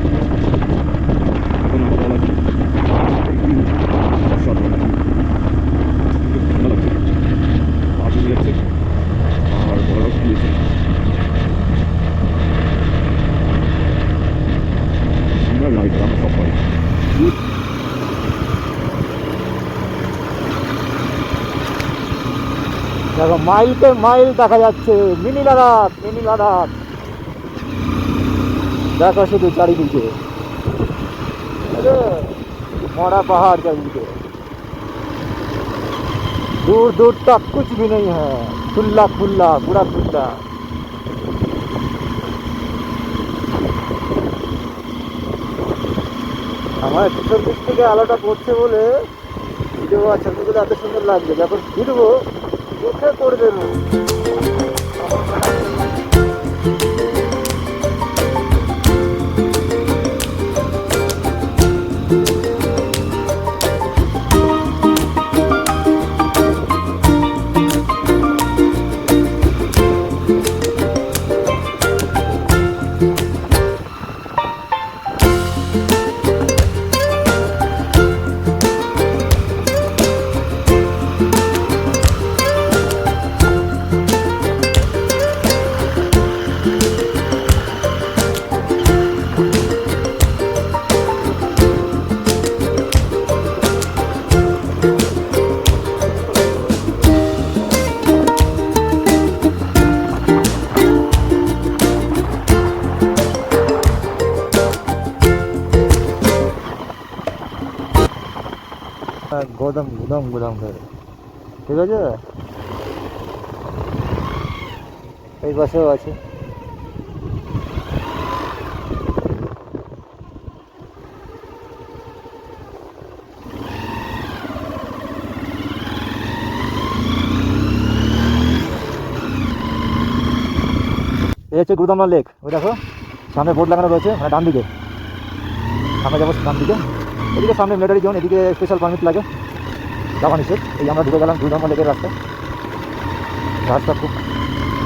এখন হাওয়া লাগছে, অসাধারণ, একটু ঠান্ডা লাগছে, পা জমে যাচ্ছে আর বরফ দিয়েছে। আমরা রাইডার, আমরা সব পারি। দেখো মাইলকে মাইল দেখা যাচ্ছে, মিনি লাদাখ, মিনি লাদাখ দেখো শুধু চারিদিকে, মরা পাহাড় চারিদিকে, दूर दूर तक कुछ भी नहीं है, खुला खुला पूरा खुला। আমার পিছন দিক থেকে আলোটা পড়ছে বলে ভিডিও আর ছবিগুলো এত সুন্দর লাগছে, যখন ফিরবো চোখে পড়বে না। গোদাম গোদাম গোদাম করে, ঠিক আছে। এই পাশেও আছে। এই হচ্ছে গুরুদামলা লেক, ওই দেখো সামনে বোর্ড লাগানো রয়েছে, মানে ডান দিকে। আমরা যাবো ডান দিকে, এদিকে সামনে মিলিটারি জোন, এদিকে স্পেশাল পারমিট লাগে, যাওয়া নিষেধ। এই আমরা ঢুকে গেলাম গুরুদামলা লেকের রাস্তা। রাস্তা খুব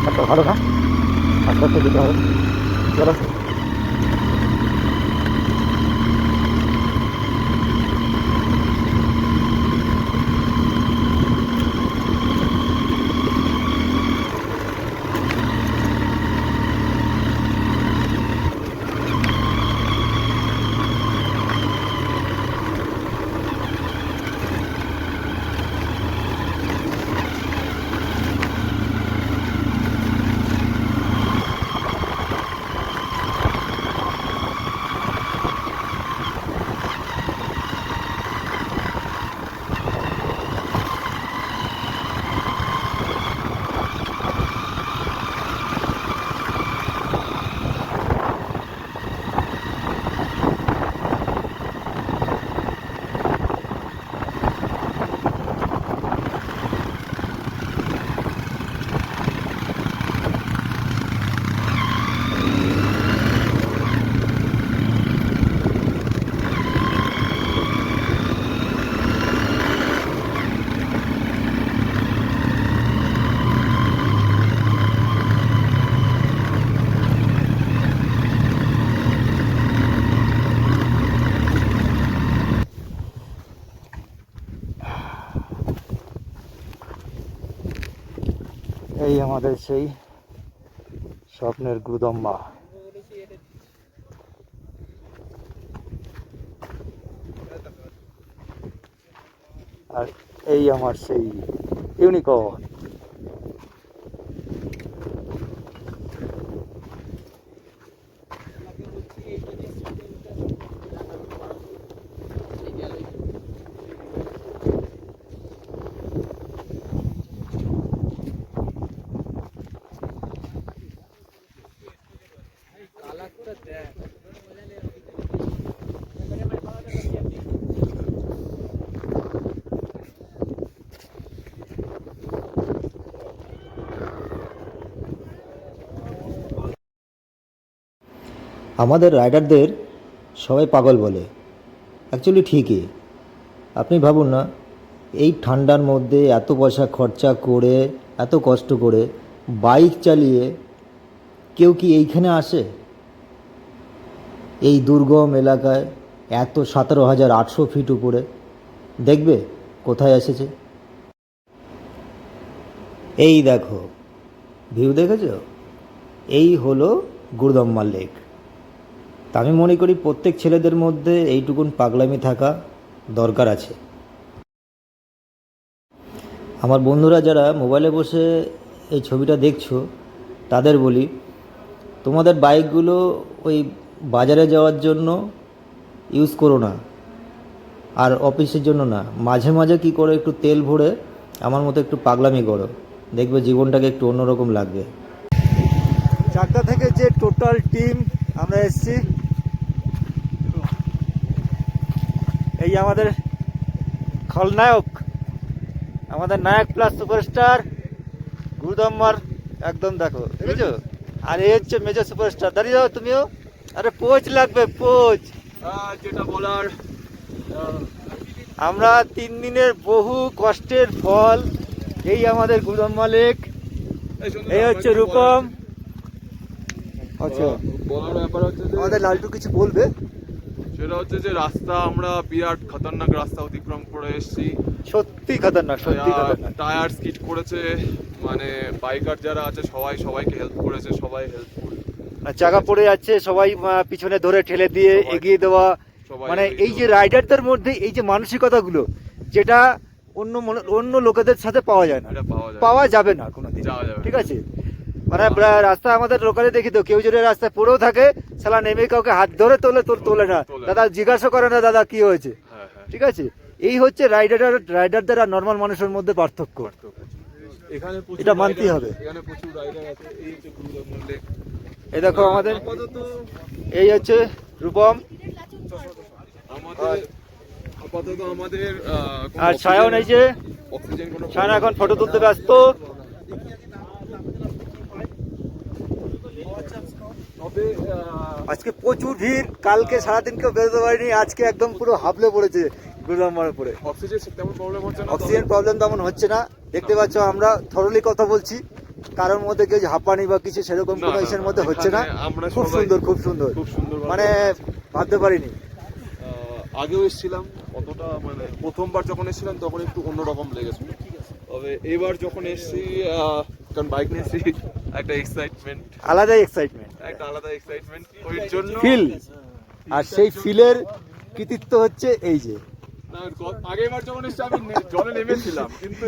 একটা ভালো না, আস্তে আস্তে যেতে হবে। চলো আমাদের সেই স্বপ্নের গুরুদম্বা। আর এই আমার সেই ইউনিকর্ন। আমাদের রাইডারদের সবাই পাগল বলে, অ্যাকচুয়ালি ঠিকই। আপনি ভাবুন না, এই ঠান্ডার মধ্যে এত পয়সা খরচা করে, এত কষ্ট করে বাইক চালিয়ে কেউ কি এইখানে আসে? এই দুর্গম এলাকায় এত 17,800 ফিট উপরে দেখবে কোথায় এসেছে? এই দেখো, ভিউ দেখেছো? এই হলো গুরুদম্বা লেক। তা আমি মনে করি প্রত্যেক ছেলেদের মধ্যে এইটুকুন পাগলামি থাকা দরকার আছে। আমার বন্ধুরা যারা মোবাইলে বসে এই ছবিটা দেখছো তাদের বলি, তোমাদের বাইকগুলো ওই বাজারে যাওয়ার জন্য ইউজ করো না, আর অফিসের জন্য না। মাঝে মাঝে কি করো, একটু তেল ভরে আমার মতো একটু পাগলামি করো, দেখবে জীবনটাকে একটু অন্যরকম লাগবে। চাকদা থেকে যে টোটাল টিম আমরা এসেছি, এই আমাদের খলনায়ক, আমাদের নায়ক প্লাস সুপারস্টার গুরুদম্বার, একদম দেখো, দেখেছো? আর এই হচ্ছে মেজর সুপারস্টার। দাঁড়িয়ে যাও তুমিও। আরে পোচ লাগবে, পোচ। যেটা বলার, আমরা 3 দিনের বহু কষ্টের ফল এই আমাদের গুরুদম্বা লেক। এই হচ্ছে রূপম। আচ্ছা, বলার ব্যাপার হচ্ছে যে আমাদের লালটু কিছু বলবে। সেটা হচ্ছে যে রাস্তা আমরা বিরাট খতরনাক রাস্তা অতিক্রম করে এসেছি। সত্যি খতরনাক, সত্যি খতরনাক। টায়ার স্কিড করেছে, মানে বাইকার যারা আছে সবাইকে হেল্প করেছে, সবাই হেল্পফুল। চাকা পড়ে যাচ্ছে, সবাই পিছনে ধরে ঠেলে দিয়ে এগিয়ে দেওয়া। মানে এই যে রাইডারদের মধ্যে এই যে মানসিকতাগুলো, যেটা অন্য লোকেদের সাথে পাওয়া যায় না, পাওয়া যাবে না কোনোদিন। ঠিক আছে, মানে রাস্তা আমাদের লোকালে দেখি তো, কেউ যদি রাস্তায় পড়েও থাকে, সালা নেমে কাউকে হাত ধরে তোলে না, দাদা জিজ্ঞাসা করে না দাদা কি হয়েছে। ঠিক আছে, এই হচ্ছে রাইডারদের আর নর্মাল মানুষের মধ্যে পার্থক্য। এটা মানতেই হবে। এই দেখো আমাদের, এই হচ্ছে রূপম আপাতত আমাদের, আর ছায়াও নেই যে, ছায়া এখন ফটো তুলতে ব্যস্ত। আজকে প্রচুর ভিড়, কালকে সারাদিন কেউ বেরোতে পারিনি, আজকে একদম পুরো হাবলে পড়েছে গুরুদম্বার উপরে। অক্সিজেন প্রবলেম তেমন হচ্ছে না, দেখতে পাচ্ছ। আমরা থরলি কথা বলছি, কারোর মধ্যে কেউ হাঁপানি বা কিছু সেরকম কোনো ইসের মধ্যে হচ্ছে না। খুব সুন্দর, খুব সুন্দর, মানে ভাবতে পারিনি। আগেও এসেছিলাম, অতটা মানে প্রথমবার যখন এসেছিলাম তখন একটু অন্যরকম লেগেছিল, তবে এবার যখন এসেছি, কারণ বাইক নিয়েছি, একটা এক্সাইটমেন্ট, আলাদাই এক্সাইটমেন্ট, একটা আলাদা এক্সাইটমেন্ট ওই জন্য ফিল। আর সেই ফিলের কৃতিত্ব হচ্ছে এই যে, আগেরবার যখন এসেছি আমি জলে নেমেছিলাম, কিন্তু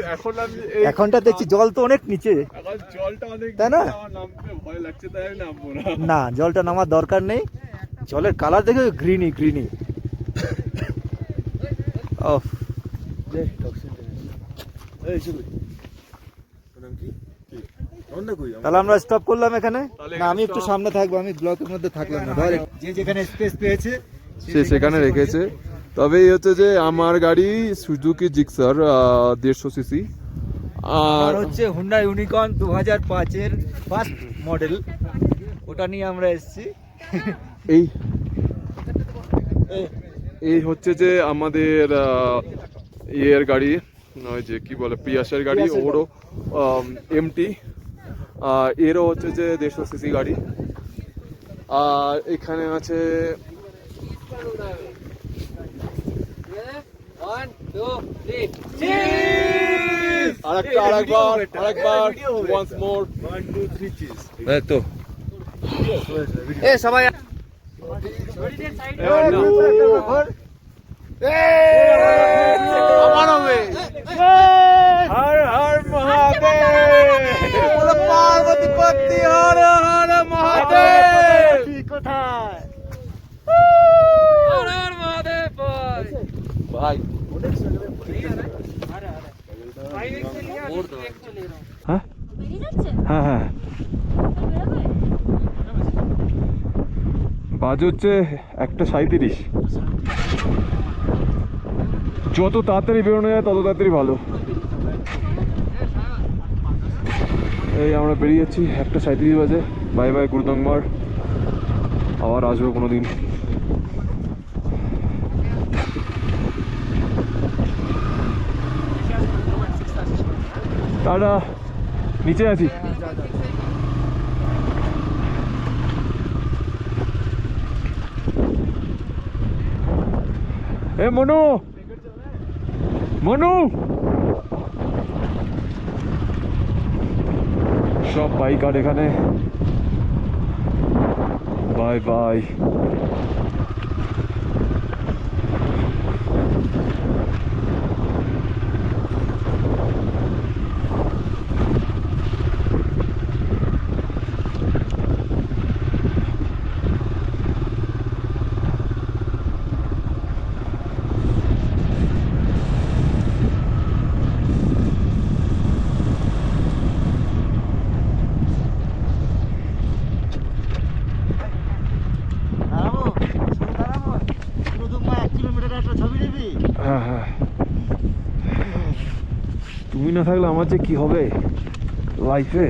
এখনটা দেখছি জল তো অনেক নিচে, এখন জলটা অনেক, তাই না? নামতে ভয় লাগছে, তাই আমি নামবো না। না, জলটা নামার দরকার নেই। জলের কালার দেখে গ্রিনি গ্রিনি। তাহলে আমরা স্টপ করলাম এখানে। না, আমি একটু সামনে থাকবো, আমি ব্লকের মধ্যে থাকলাম না। যে যেখানে স্পেস পেয়েছে সে সেখানে রেখেছে। তবে এই হচ্ছে যে আমার গাড়ি সুজুকি জিক্সার 150 সিসি, আর হচ্ছে হুন্ডা ইউনিকর্ন 2005-এর ফার্স্ট মডেল, ওটা নিয়ে আমরা এসেছি। এই হচ্ছে যে আমাদের ইয়ের গাড়ি, ওই যে কি বলে প্রিয়াসের গাড়ি, ওরও এমটি, এরও হচ্ছে যে 150 সিসি গাড়ি। আর এখানে আছে 1, 2, 3 আরেকবার once more তো এ সবাই আমার হবে হর হর মহাদেব পার্বতী পতি হর হর মহাদেব কোথায় ভাই হ্যাঁ বেরিয়ে যাচ্ছে হ্যাঁ হ্যাঁ বাজ হচ্ছে 1:37। যত তাড়াতাড়ি বেরোনো যায় তত তাড়াতাড়ি ভালো। এই আমরা বেরিয়ে যাচ্ছি 1:37 বাজে। বাই বাই গুরুদংমার, আবার আসবো কোনো দিন। টাটা, নিচে আছি। এ মনু, মনু, সব বাইকার এখানে। Bye bye. হ্যাঁ হ্যাঁ, তুমি না থাকলে আমার যে কি হবে লাইফে।